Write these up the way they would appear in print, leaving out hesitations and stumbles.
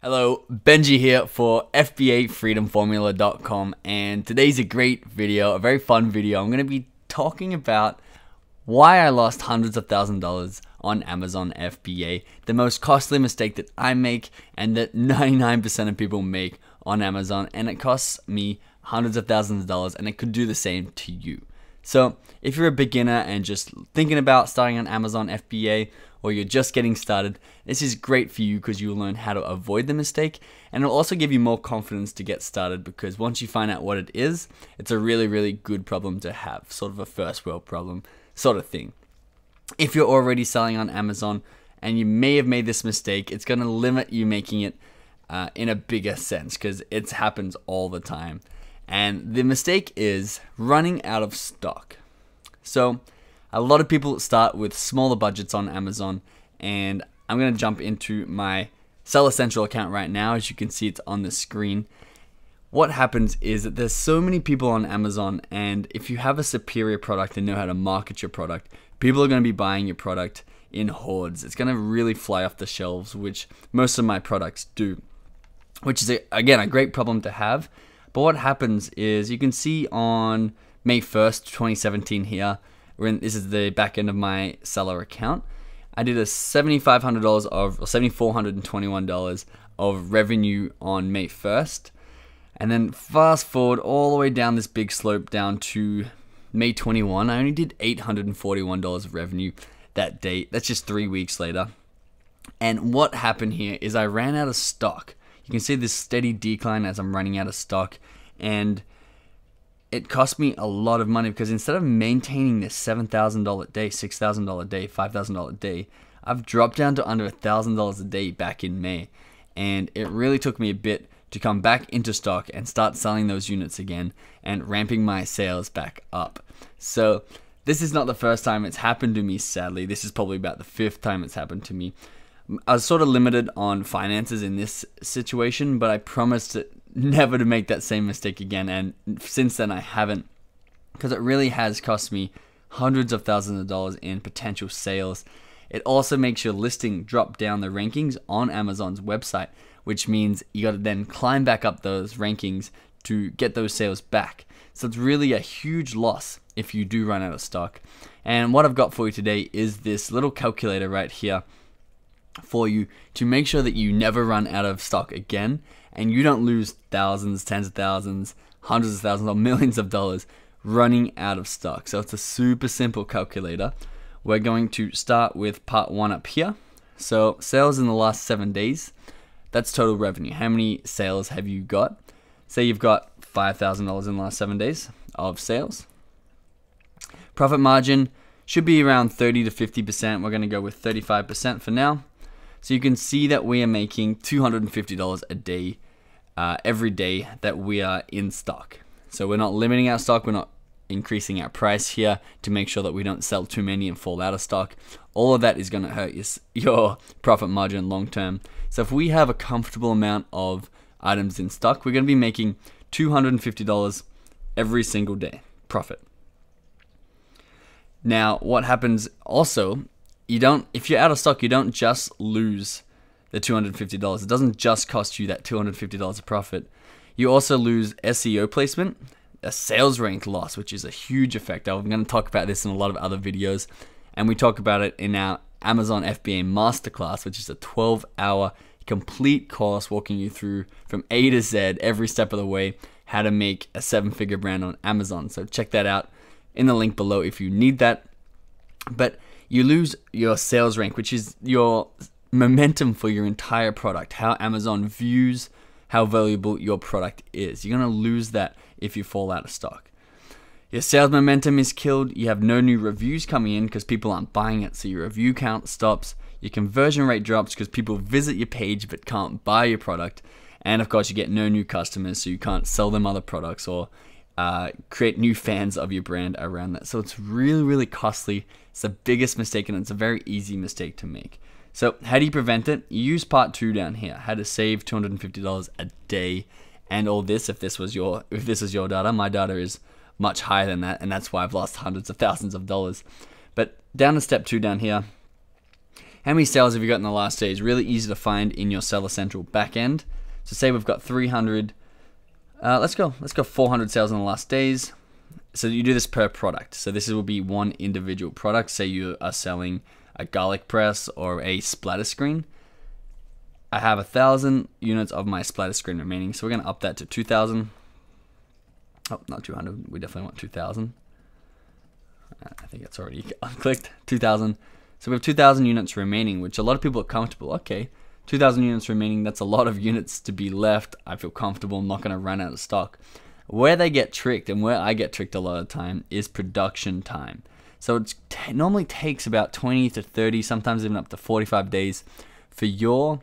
Hello, Benji here for FBA and today's a great video, a very fun video. I'm going to be talking about why I lost hundreds of $1,000s on Amazon FBA, the most costly mistake that I make and that 99% of people make on Amazon, and it costs me hundreds of thousands of dollars, and it could do the same to you. So if you're a beginner and just thinking about starting on Amazon FBA, or you're just getting started, this is great for you because you'll learn how to avoid the mistake, and it'll also give you more confidence to get started because once you find out what it is, it's a really good problem to have, sort of a first world problem sort of thing. If you're already selling on Amazon and you may have made this mistake, it's going to limit you making it in a bigger sense because it happens all the time. And the mistake is running out of stock. So a lot of people start with smaller budgets on Amazon, and I'm going to jump into my Seller Central account right now. As you can see, it's on the screen. What happens is that there's so many people on Amazon, and if you have a superior product and know how to market your product, people are going to be buying your product in hordes. It's going to really fly off the shelves, which most of my products do, which is, again, a great problem to have. But what happens is you can see on May 1st, 2017 here, this is the back end of my seller account. I did a $7,500 or $7,421 of revenue on May 1st. And then fast forward all the way down this big slope down to May 21. I only did $841 of revenue that day. That's just 3 weeks later. And what happened here is I ran out of stock. You can see this steady decline as I'm running out of stock, and it cost me a lot of money because instead of maintaining this $7,000 day, $6,000 day, $5,000 day, I've dropped down to under $1,000 a day back in May. And it really took me a bit to come back into stock and start selling those units again and ramping my sales back up. So this is not the first time it's happened to me, sadly. This is probably about the 5th time it's happened to me. I was sort of limited on finances in this situation, but I promised never to make that same mistake again, and since then I haven't, because it really has cost me hundreds of thousands of dollars in potential sales. It also makes your listing drop down the rankings on Amazon's website, which means you got to then climb back up those rankings to get those sales back. So it's really a huge loss if you do run out of stock. And what I've got for you today is this little calculator right here for you to make sure that you never run out of stock again and you don't lose thousands, tens of thousands, hundreds of thousands, or millions of dollars running out of stock. So it's a super simple calculator. We're going to start with part 1 up here. So sales in the last 7 days, that's total revenue. How many sales have you got? Say you've got $5,000 in the last 7 days of sales. Profit margin should be around 30 to 50%. We're going to go with 35% for now. So you can see that we are making $250 a day every day that we are in stock. So we're not limiting our stock, we're not increasing our price here to make sure that we don't sell too many and fall out of stock. All of that is going to hurt your profit margin long term. So if we have a comfortable amount of items in stock, we're going to be making $250 every single day profit. Now, what happens also, if you're out of stock, you don't just lose the $250. It doesn't just cost you that $250 of profit. You also lose SEO placement, a sales rank loss, which is a huge effect. I'm going to talk about this in a lot of other videos, and we talk about it in our Amazon FBA Masterclass, which is a 12-hour complete course walking you through from A to Z, every step of the way, how to make a 7-figure brand on Amazon. So check that out in the link below if you need that. But you lose your sales rank, which is your momentum for your entire product, how Amazon views how valuable your product is. You're going to lose that if you fall out of stock. Your sales momentum is killed. You have no new reviews coming in because people aren't buying it, so your review count stops. Your conversion rate drops because people visit your page but can't buy your product. And of course, you get no new customers, so you can't sell them other products or create new fans of your brand around that. So it's really costly. It's the biggest mistake, and it's a very easy mistake to make. So how do you prevent it? You use part 2 down here, how to save $250 a day, and all this. If this is your data, my data is much higher than that, and that's why I've lost hundreds of thousands of dollars. But down to step 2 down here, How many sales have you got in the last day is really easy to find in your Seller Central backend. So say we've got 300, let's go 400 sales in the last days. So you do this per product. So this will be one individual product. Say you are selling a garlic press or a splatter screen. I have 1,000 units of my splatter screen remaining. So we're going to up that to 2,000. Oh, not 200. We definitely want 2,000. I think it's already unclicked. 2,000. So we have 2,000 units remaining, which a lot of people are comfortable. Okay, 2,000 units remaining. That's a lot of units to be left. I feel comfortable. I'm not going to run out of stock. Where they get tricked, and where I get tricked a lot of the time, is production time. So it normally takes about 20 to 30, sometimes even up to 45 days for your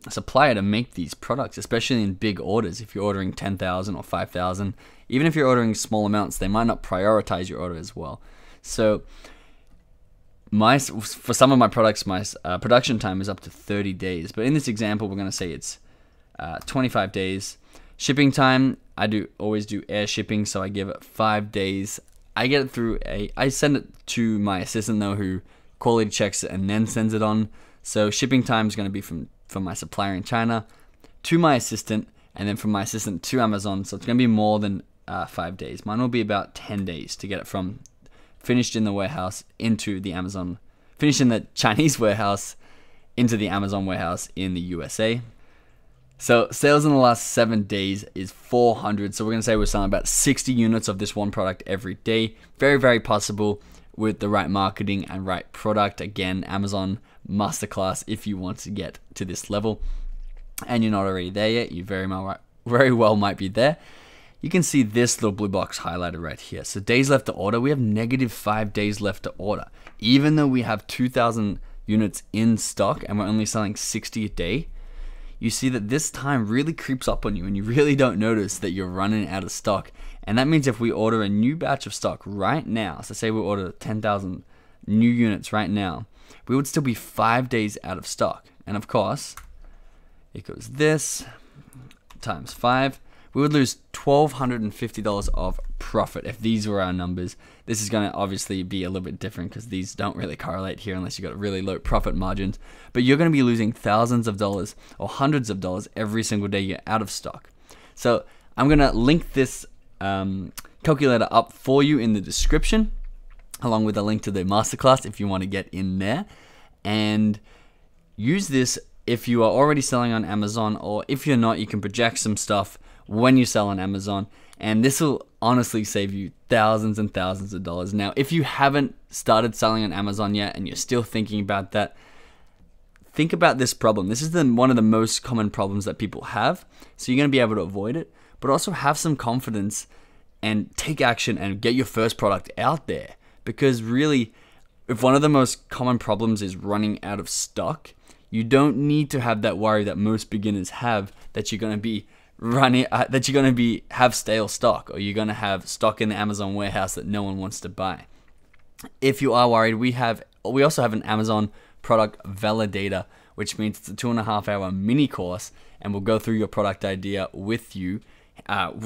supplier to make these products, especially in big orders. If you're ordering 10,000 or 5,000, even if you're ordering small amounts, they might not prioritize your order as well. So for some of my products, my production time is up to 30 days. But in this example, we're going to say it's 25 days. Shipping time, I always do air shipping, so I give it 5 days. I get it through I send it to my assistant though, who quality checks it and then sends it on. So shipping time is going to be from my supplier in China to my assistant, and then from my assistant to Amazon. So it's going to be more than 5 days. Mine will be about 10 days to get it from finished in the warehouse into the Amazon, finished in the Chinese warehouse into the Amazon warehouse in the USA. So sales in the last 7 days is 400. So we're going to say we're selling about 60 units of this one product every day. Very, very possible with the right marketing and right product. Again, Amazon masterclass if you want to get to this level and you're not already there yet. You very well might be there. You can see this little blue box highlighted right here. So days left to order, we have -5 days left to order. Even though we have 2,000 units in stock and we're only selling 60 a day, you see that this time really creeps up on you and you really don't notice that you're running out of stock. And that means if we order a new batch of stock right now, so say we order 10,000 new units right now, we would still be 5 days out of stock. And of course, it goes this times 5. We would lose $1,250 of profit if these were our numbers. This is going to obviously be a little bit different because these don't really correlate here unless you've got really low profit margins. But you're going to be losing thousands of dollars or hundreds of dollars every single day you're out of stock. So I'm going to link this calculator up for you in the description, along with a link to the masterclass if you want to get in there. And use this if you are already selling on Amazon, or if you're not, you can project some stuff when you sell on Amazon, and this will honestly save you thousands and thousands of dollars. Now, if you haven't started selling on Amazon yet and you're still thinking about that, think about this problem. This is one of the most common problems that people have, so you're going to be able to avoid it, but also have some confidence and take action and get your first product out there. Because really, if one of the most common problems is running out of stock, you don't need to have that worry that most beginners have, that you're going to be have stale stock, or you're going to have stock in the Amazon warehouse that no one wants to buy. If you are worried, we also have an Amazon product validator, which means it's a 2.5-hour mini course, and we'll go through your product idea with you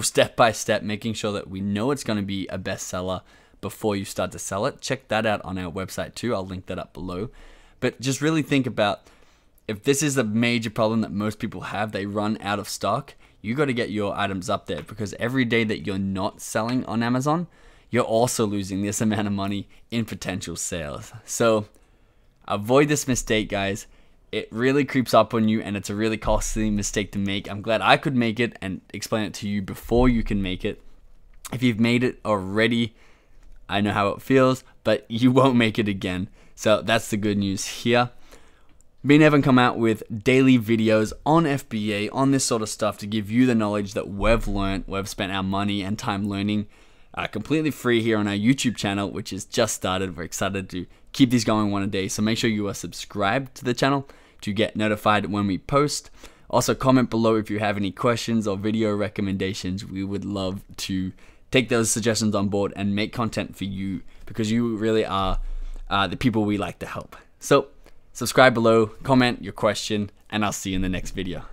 step by step, making sure that we know it's going to be a bestseller before you start to sell it. Check that out on our website too. I'll link that up below. But just really think about, if this is a major problem that most people have, they run out of stock, you got to get your items up there, because every day that you're not selling on Amazon, you're also losing this amount of money in potential sales. So avoid this mistake, guys. It really creeps up on you, and it's a really costly mistake to make. I'm glad I could make it and explain it to you before you can make it. If you've made it already, I know how it feels, but you won't make it again. So that's the good news here. Me and Evan come out with daily videos on FBA, on this sort of stuff, to give you the knowledge that we've learned, we've spent our money and time learning, completely free here on our YouTube channel, which has just started. We're excited to keep these going one a day. So make sure you are subscribed to the channel to get notified when we post. Also, comment below if you have any questions or video recommendations. We would love to take those suggestions on board and make content for you, because you really are the people we like to help. So subscribe below, comment your question, and I'll see you in the next video.